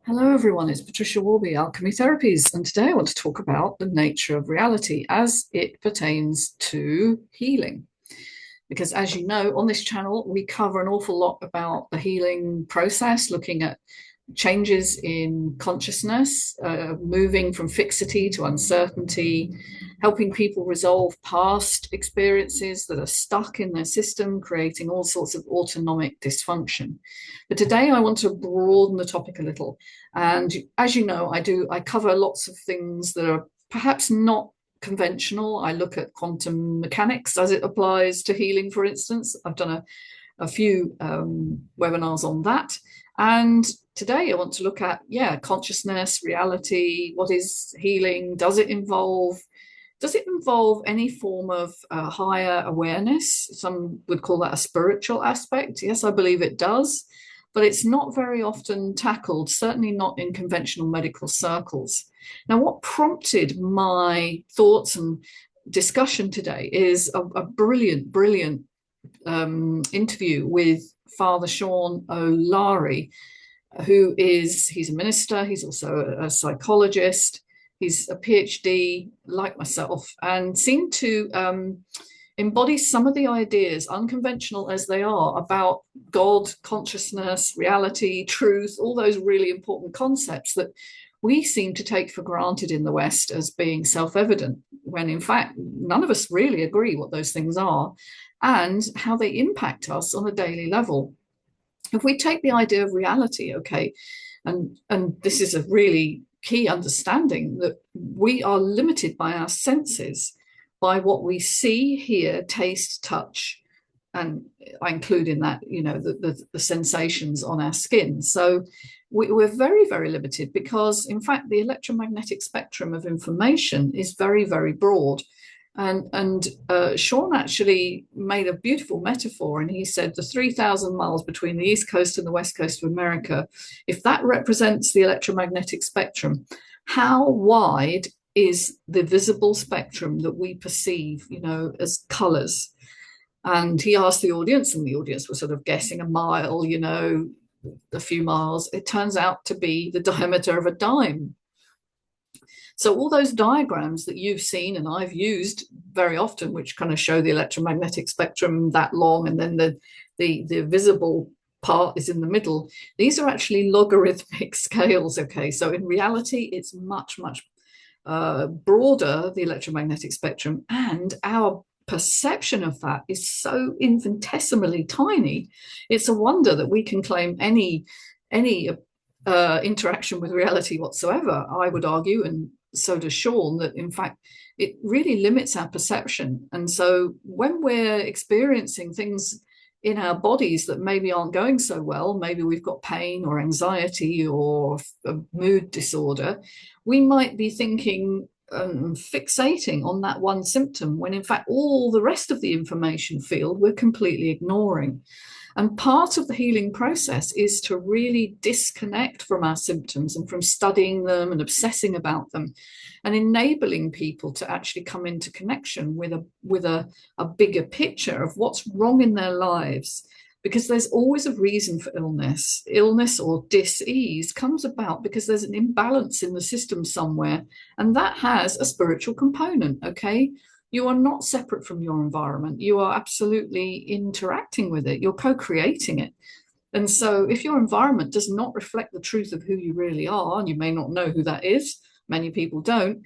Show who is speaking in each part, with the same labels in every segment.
Speaker 1: Hello, everyone. It's Patricia Warby, Alchemy Therapies, and today I want to talk about the nature of reality as it pertains to healing. Because, as you know, on this channel, we cover an awful lot about the healing process, looking at changes in consciousness, moving from fixity to uncertainty, helping people resolve past experiences that are stuck in their system, creating all sorts of autonomic dysfunction. But today I want to broaden the topic a little. And as you know, I cover lots of things that are perhaps not conventional. I look at quantum mechanics as it applies to healing, for instance. I've done a few webinars on that. And today I want to look at, consciousness, reality, what is healing? Does it involve any form of higher awareness? Some would call that a spiritual aspect. Yes, I believe it does, but it's not very often tackled, certainly not in conventional medical circles. Now, what prompted my thoughts and discussion today is a brilliant interview with Father Sean O'Leary, he's a minister, he's also a psychologist, he's a PhD like myself, and seemed to embody some of the ideas, unconventional as they are, about God, consciousness, reality, truth, all those really important concepts that we seem to take for granted in the West as being self-evident, when in fact none of us really agree what those things are and how they impact us on a daily level. If we take the idea of reality, okay, and this is a really key understanding that we are limited by our senses, by what we see, hear, taste, touch, and I include in that, the sensations on our skin. So we're very, very limited because, in fact, the electromagnetic spectrum of information is very, very broad. And Sean actually made a beautiful metaphor, and he said the 3,000 miles between the East Coast and the West Coast of America, if that represents the electromagnetic spectrum, how wide is the visible spectrum that we perceive, as colors? And he asked the audience, and the audience was sort of guessing a mile, a few miles. It turns out to be the diameter of a dime. So all those diagrams that you've seen and I've used very often, which kind of show the electromagnetic spectrum that long, and then the visible part is in the middle, these are actually logarithmic scales. Okay, so in reality, it's much broader, the electromagnetic spectrum, and our perception of that is so infinitesimally tiny. It's a wonder that we can claim any interaction with reality whatsoever. I would argue, and so does Sean, that in fact it really limits our perception. And so when we're experiencing things in our bodies that maybe aren't going so well, maybe we've got pain or anxiety or a mood disorder, we might be thinking fixating on that one symptom, when in fact all the rest of the information field we're completely ignoring. And part of the healing process is to really disconnect from our symptoms and from studying them and obsessing about them, and enabling people to actually come into connection with a bigger picture of what's wrong in their lives. Because there's always a reason for illness. Illness or dis-ease comes about because there's an imbalance in the system somewhere, and that has a spiritual component, okay? You are not separate from your environment. You are absolutely interacting with it. You're co-creating it. And so if your environment does not reflect the truth of who you really are, and you may not know who that is, many people don't,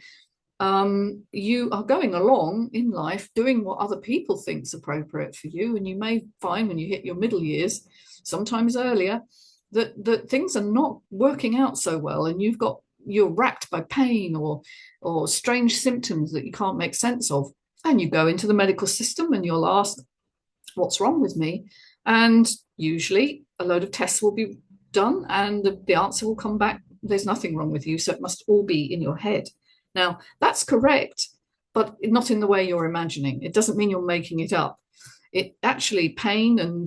Speaker 1: you are going along in life doing what other people think is appropriate for you. And you may find when you hit your middle years, sometimes earlier, that things are not working out so well, and you're racked by pain or strange symptoms that you can't make sense of. And you go into the medical system and you'll ask, what's wrong with me? And usually a load of tests will be done, and the answer will come back, there's nothing wrong with you, so it must all be in your head. Now, that's correct, but not in the way you're imagining. It doesn't mean you're making it up. It actually, pain and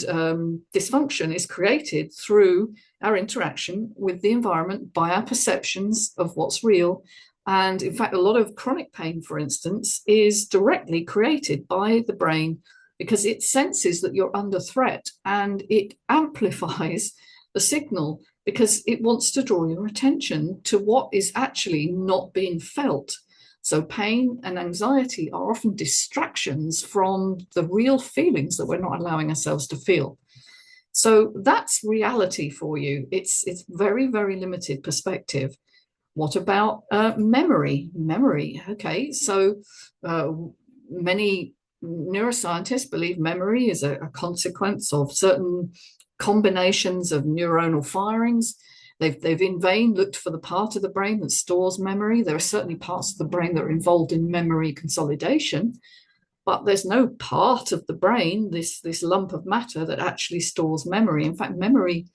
Speaker 1: dysfunction is created through our interaction with the environment, by our perceptions of what's real. And in fact, a lot of chronic pain, for instance, is directly created by the brain because it senses that you're under threat, and it amplifies the signal because it wants to draw your attention to what is actually not being felt. So pain and anxiety are often distractions from the real feelings that we're not allowing ourselves to feel. So that's reality for you. It's very, very limited perspective. What about memory? Memory, okay. So many neuroscientists believe memory is a consequence of certain combinations of neuronal firings. They've in vain looked for the part of the brain that stores memory. There are certainly parts of the brain that are involved in memory consolidation, but there's no part of the brain, this lump of matter, that actually stores memory. In fact, memory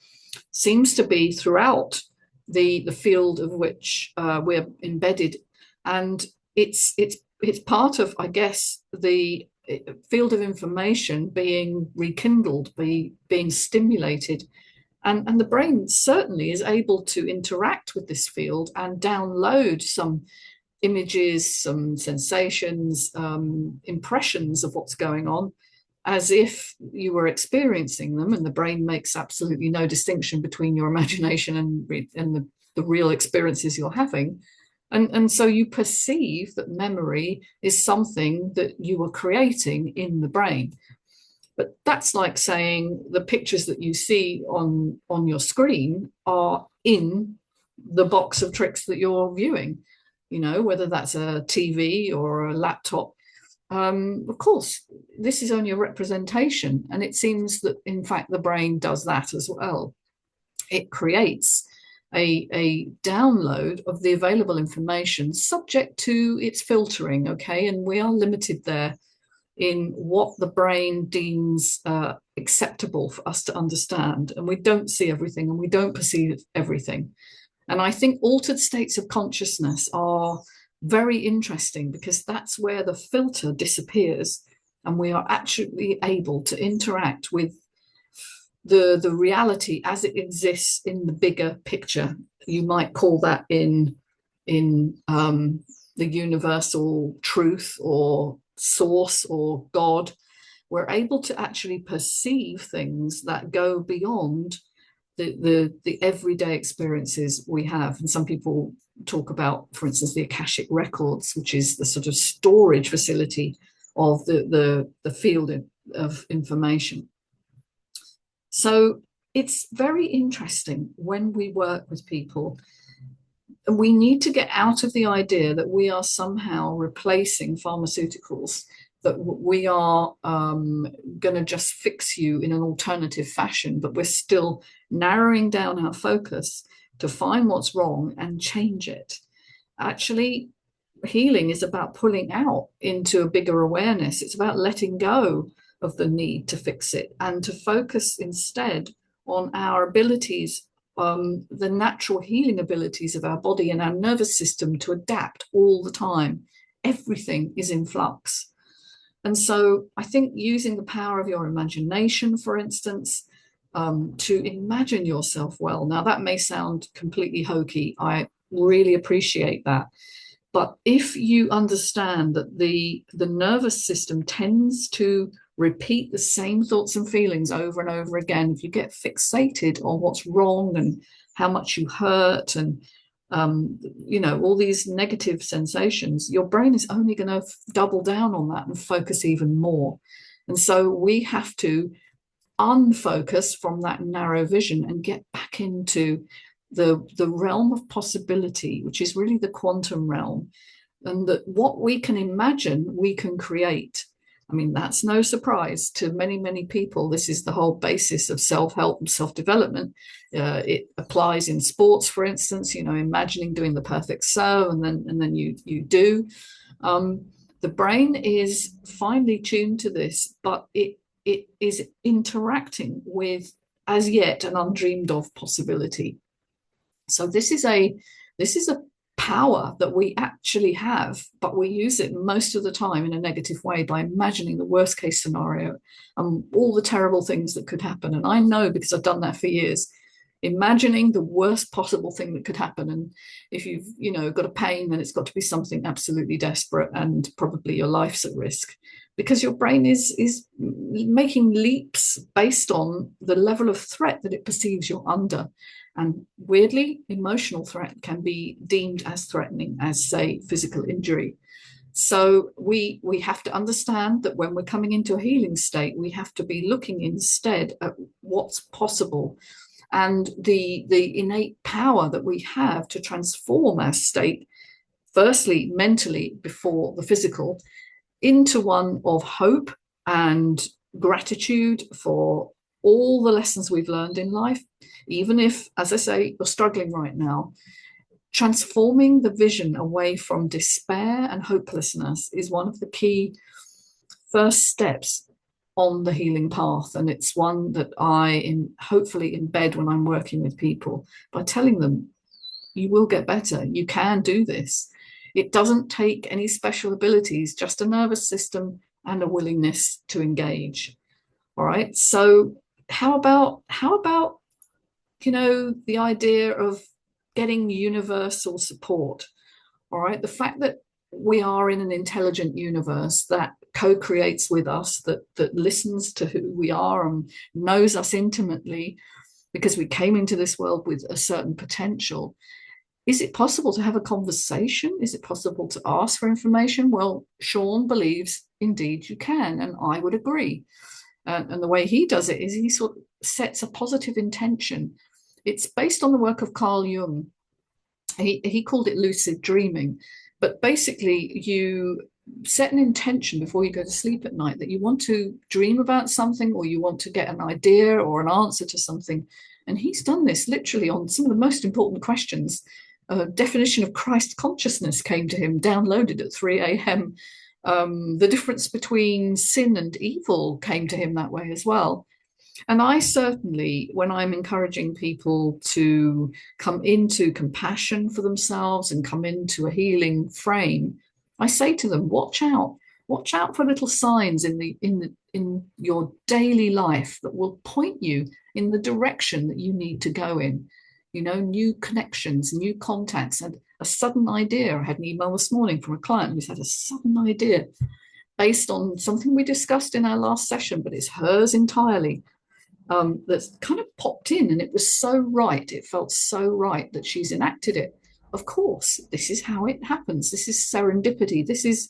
Speaker 1: seems to be throughout the field of which we're embedded, and it's part of, I guess, the field of information being rekindled, being stimulated, and the brain certainly is able to interact with this field and download some images, some sensations, impressions of what's going on, as if you were experiencing them, and the brain makes absolutely no distinction between your imagination and the real experiences you're having. And so you perceive that memory is something that you are creating in the brain. But that's like saying the pictures that you see on your screen are in the box of tricks that you're viewing, whether that's a TV or a laptop. Of course, this is only a representation, and it seems that, in fact, the brain does that as well. It creates a download of the available information subject to its filtering, okay? And we are limited there in what the brain deems acceptable for us to understand. And we don't see everything, and we don't perceive everything. And I think altered states of consciousness are very interesting, because that's where the filter disappears and we are actually able to interact with the reality as it exists in the bigger picture. You might call that in the universal truth or source or God. We're able to actually perceive things that go beyond the everyday experiences we have. And some people talk about, for instance, the Akashic records, which is the sort of storage facility of the field of information. So it's very interesting when we work with people. We need to get out of the idea that we are somehow replacing pharmaceuticals, that we are going to just fix you in an alternative fashion, but we're still narrowing down our focus to find what's wrong and change it. Actually, healing is about pulling out into a bigger awareness. It's about letting go of the need to fix it and to focus instead on our abilities, the natural healing abilities of our body and our nervous system to adapt all the time. Everything is in flux. And so I think using the power of your imagination, for instance, to imagine yourself well. Now, that may sound completely hokey. I really appreciate that. But if you understand that the nervous system tends to repeat the same thoughts and feelings over and over again, if you get fixated on what's wrong and how much you hurt and all these negative sensations, your brain is only going to double down on that and focus even more. And so we have to unfocus from that narrow vision and get back into the realm of possibility, which is really the quantum realm, and that what we can imagine, we can create. I mean, that's no surprise to many, many people. This is the whole basis of self-help and self-development. It applies in sports, for instance, imagining doing the perfect serve, and then you do. The brain is finely tuned to this, but it is interacting with, as yet, an undreamed of possibility. So this is a power that we actually have, but we use it most of the time in a negative way by imagining the worst case scenario and all the terrible things that could happen. And I know, because I've done that for years, imagining the worst possible thing that could happen. And if you've got a pain, then it's got to be something absolutely desperate, and probably your life's at risk, because your brain is making leaps based on the level of threat that it perceives you're under. And weirdly, emotional threat can be deemed as threatening as, say, physical injury. So we have to understand that when we're coming into a healing state, we have to be looking instead at what's possible and the innate power that we have to transform our state, firstly mentally before the physical, into one of hope and gratitude for all the lessons we've learned in life, even if, as I say, you're struggling right now. Transforming the vision away from despair and hopelessness is one of the key first steps on the healing path. And it's one that hopefully embed when I'm working with people by telling them, you will get better. You can do this. It doesn't take any special abilities, just a nervous system and a willingness to engage. All right. So how about, the idea of getting universal support? All right. The fact that we are in an intelligent universe that co-creates with us, that listens to who we are and knows us intimately because we came into this world with a certain potential. Is it possible to have a conversation? Is it possible to ask for information? Well, Sean believes indeed you can, and I would agree. And the way he does it is he sort of sets a positive intention. It's based on the work of Carl Jung. He called it lucid dreaming. But basically, you set an intention before you go to sleep at night that you want to dream about something, or you want to get an idea or an answer to something. And he's done this literally on some of the most important questions. A definition of Christ consciousness came to him, downloaded at 3 a.m. The difference between sin and evil came to him that way as well. And I certainly, when I'm encouraging people to come into compassion for themselves and come into a healing frame, I say to them, watch out for little signs in your daily life that will point you in the direction that you need to go in. New connections, new contacts, and a sudden idea. I had an email this morning from a client who's had a sudden idea based on something we discussed in our last session, but it's hers entirely. That's kind of popped in, and it was so right. It felt so right that she's enacted it. Of course, this is how it happens. This is serendipity. This is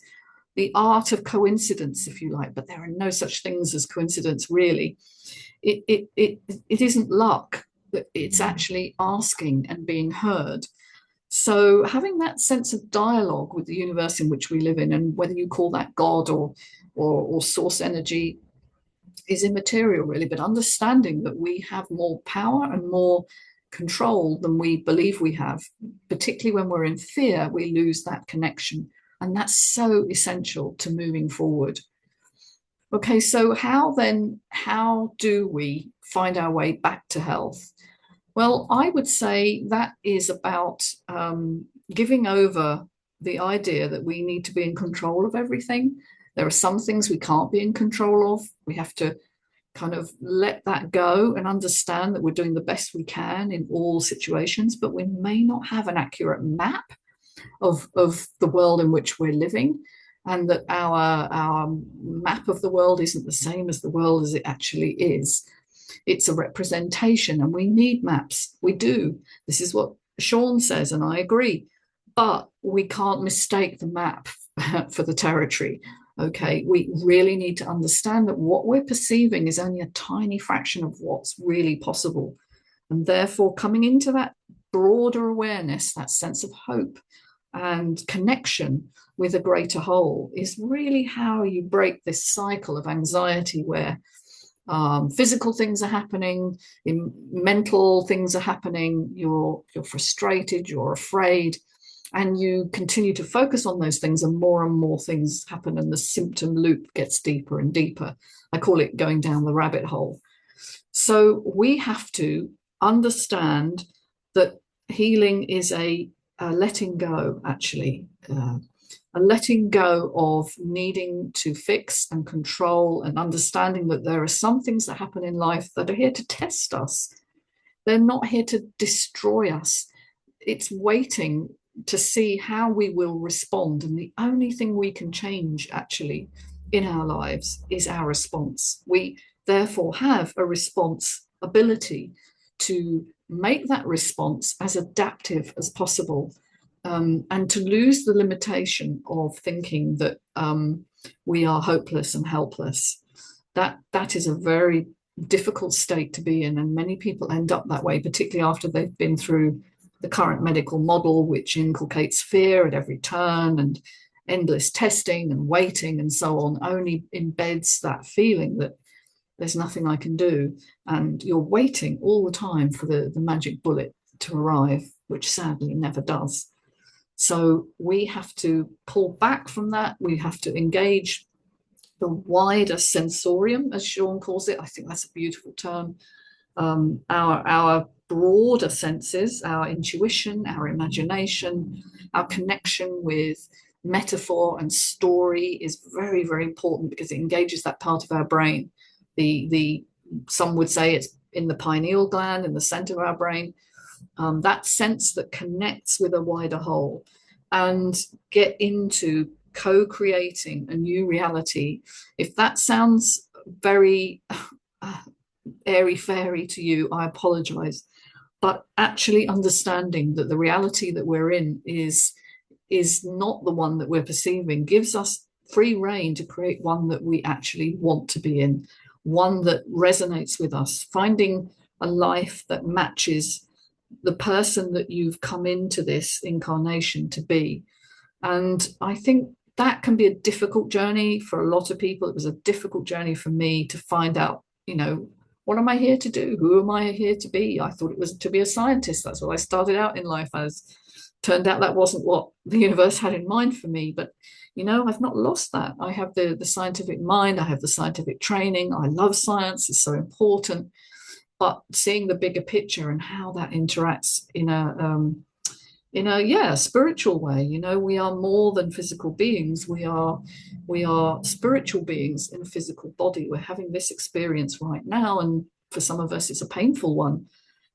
Speaker 1: the art of coincidence, if you like, but there are no such things as coincidence, really. It isn't luck. It's actually asking and being heard. So having that sense of dialogue with the universe in which we live in, and whether you call that God or source energy, is immaterial, really, but understanding that we have more power and more control than we believe we have, particularly when we're in fear, we lose that connection. And that's so essential to moving forward. Okay, so how do we find our way back to health? Well, I would say that is about giving over the idea that we need to be in control of everything. There are some things we can't be in control of. We have to kind of let that go and understand that we're doing the best we can in all situations, but we may not have an accurate map of the world in which we're living, and that our map of the world isn't the same as the world as it actually is. It's a representation, and we need maps. We do. This is what Sean says, and I agree. But we can't mistake the map for the territory. Okay, we really need to understand that what we're perceiving is only a tiny fraction of what's really possible. And therefore, coming into that broader awareness, that sense of hope and connection with a greater whole, is really how you break this cycle of anxiety where physical things are happening, mental things are happening, you're frustrated, you're afraid, and you continue to focus on those things, and more things happen, and the symptom loop gets deeper and deeper. I call it going down the rabbit hole. So we have to understand that healing is a letting go, actually, a letting go of needing to fix and control, and understanding that there are some things that happen in life that are here to test us. They're not here to destroy us. It's waiting to see how we will respond. And the only thing we can change actually in our lives is our response. We therefore have a response ability to make that response as adaptive as possible, and to lose the limitation of thinking that we are hopeless and helpless. That is a very difficult state to be in, and many people end up that way, particularly after they've been through the current medical model, which inculcates fear at every turn, and endless testing and waiting and so on, only embeds that feeling that there's nothing I can do. And you're waiting all the time for the magic bullet to arrive, which sadly never does. So we have to pull back from that. We have to engage the wider sensorium, as Sean calls it. I think that's a beautiful term. Our broader senses, our intuition, our imagination, our connection with metaphor and story is very, very important, because it engages that part of our brain. Some would say it's in the pineal gland, in the center of our brain, that sense that connects with a wider whole, and get into co-creating a new reality. If that sounds very airy-fairy to you, I apologize. But actually understanding that the reality that we're in is not the one that we're perceiving gives us free rein to create one that we actually want to be in, one that resonates with us, finding a life that matches the person that you've come into this incarnation to be. And I think that can be a difficult journey for a lot of people. It was a difficult journey for me to find out, what am I here to do? Who am I here to be? I thought it was to be a scientist. That's what I started out in life as. Turned out that wasn't what the universe had in mind for me. But, I've not lost that. I have the scientific mind. I have the scientific training. I love science. It's so important. But seeing the bigger picture and how that interacts in a spiritual way. We are more than physical beings. We are spiritual beings in a physical body. We're having this experience right now, and for some of us it's a painful one.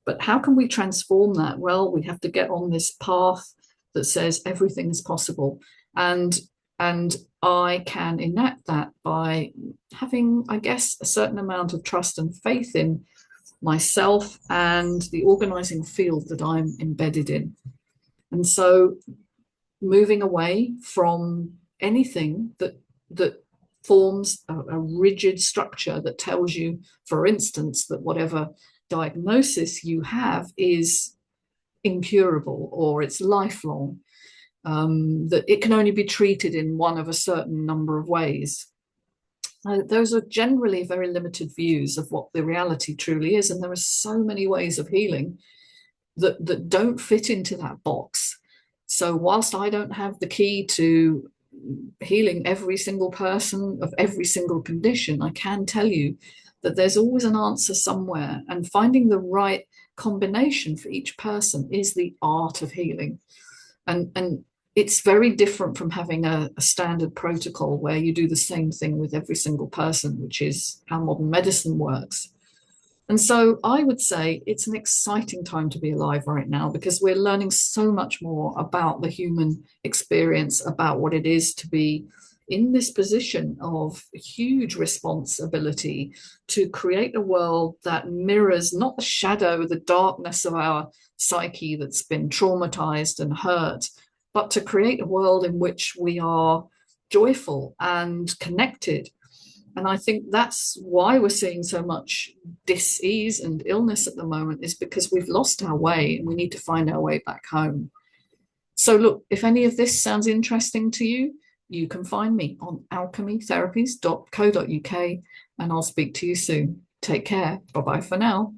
Speaker 1: But how can we transform that? Well, we have to get on this path that says everything is possible, and I can enact that by having, I guess, a certain amount of trust and faith in myself and the organizing field that I'm embedded in. And so moving away from anything that forms a rigid structure that tells you, for instance, that whatever diagnosis you have is incurable or it's lifelong, that it can only be treated in one of a certain number of ways. Those are generally very limited views of what the reality truly is. And there are so many ways of healing that don't fit into that box. So whilst I don't have the key to healing every single person of every single condition, I can tell you that there's always an answer somewhere, and finding the right combination for each person is the art of healing. And it's very different from having a standard protocol where you do the same thing with every single person, which is how modern medicine works. And so I would say it's an exciting time to be alive right now, because we're learning so much more about the human experience, about what it is to be in this position of huge responsibility to create a world that mirrors not the shadow, the darkness of our psyche that's been traumatized and hurt, but to create a world in which we are joyful and connected. And I think that's why we're seeing so much dis-ease and illness at the moment, is because we've lost our way and we need to find our way back home. So look, if any of this sounds interesting to you, you can find me on alchemytherapies.co.uk, and I'll speak to you soon. Take care. Bye-bye for now.